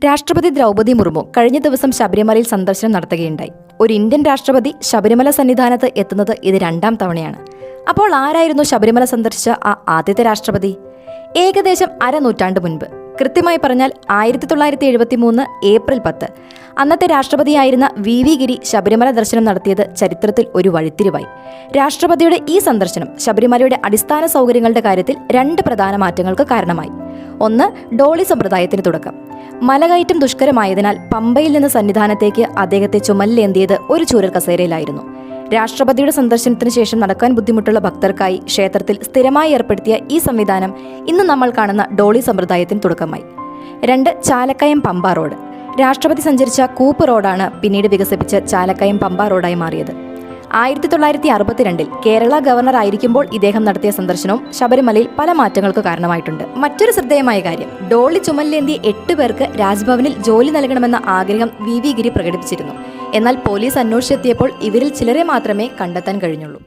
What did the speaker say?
രാഷ്ട്രപതി ദ്രൗപദി മുർമു കഴിഞ്ഞ ദിവസം ശബരിമലയിൽ സന്ദർശനം നടത്തുകയുണ്ടായി. ഒരു ഇന്ത്യൻ രാഷ്ട്രപതി ശബരിമല സന്നിധാനത്ത് എത്തുന്നത് ഇത് 2ാം തവണയാണ്. അപ്പോൾ ആരായിരുന്നു ശബരിമല സന്ദർശിച്ച ആ ആദ്യത്തെ രാഷ്ട്രപതി? ഏകദേശം അരനൂറ്റാണ്ട് മുൻപ്, കൃത്യമായി പറഞ്ഞാൽ 1973 ഏപ്രിൽ 10 അന്നത്തെ രാഷ്ട്രപതിയായിരുന്ന വി ഗിരി ശബരിമല ദർശനം നടത്തിയത് ചരിത്രത്തിൽ ഒരു വഴിത്തിരിവായി. രാഷ്ട്രപതിയുടെ ഈ സന്ദർശനം ശബരിമലയുടെ അടിസ്ഥാന സൗകര്യങ്ങളുടെ കാര്യത്തിൽ 2 പ്രധാന മാറ്റങ്ങൾക്ക് കാരണമായി. ഒന്ന്, ഡോളി സമ്പ്രദായത്തിന് തുടക്കം. മലകയറ്റം ദുഷ്കരമായതിനാൽ പമ്പയിൽ നിന്ന് സന്നിധാനത്തേക്ക് അദ്ദേഹത്തെ ചുമലിലേന്തിയത് ഒരു ചൂരൽ കസേരയിലായിരുന്നു. രാഷ്ട്രപതിയുടെ സന്ദർശനത്തിന് ശേഷം നടക്കാൻ ബുദ്ധിമുട്ടുള്ള ഭക്തർക്കായി ക്ഷേത്രത്തിൽ സ്ഥിരമായി ഏർപ്പെടുത്തിയ ഈ സംവിധാനം ഇന്ന് നമ്മൾ കാണുന്ന ഡോളി സമ്പ്രദായത്തിന് തുടക്കമായി. 2, ചാലക്കയം പമ്പ റോഡ്. രാഷ്ട്രപതി സഞ്ചരിച്ച കൂപ്പ് റോഡാണ് പിന്നീട് വികസിപ്പിച്ച് ചാലക്കയം പമ്പ റോഡായി മാറിയത്. 1962 കേരള ഗവർണർ ആയിരിക്കുമ്പോൾ ഇദ്ദേഹം നടത്തിയ സന്ദർശനവും ശബരിമലയിൽ പല മാറ്റങ്ങൾക്ക് കാരണമായിട്ടുണ്ട്. മറ്റൊരു ശ്രദ്ധേയമായ കാര്യം, ഡോളി ചുമലിലേന്തിയ 8 പേർക്ക് രാജ്ഭവനിൽ ജോലി നൽകണമെന്ന ആഗ്രഹം വി ഗിരി പ്രകടിപ്പിച്ചിരുന്നു. എന്നാൽ പോലീസ് അന്വേഷിച്ചെത്തിയപ്പോൾ ഇവരിൽ ചിലരെ മാത്രമേ കണ്ടെത്താൻ കഴിഞ്ഞുള്ളൂ.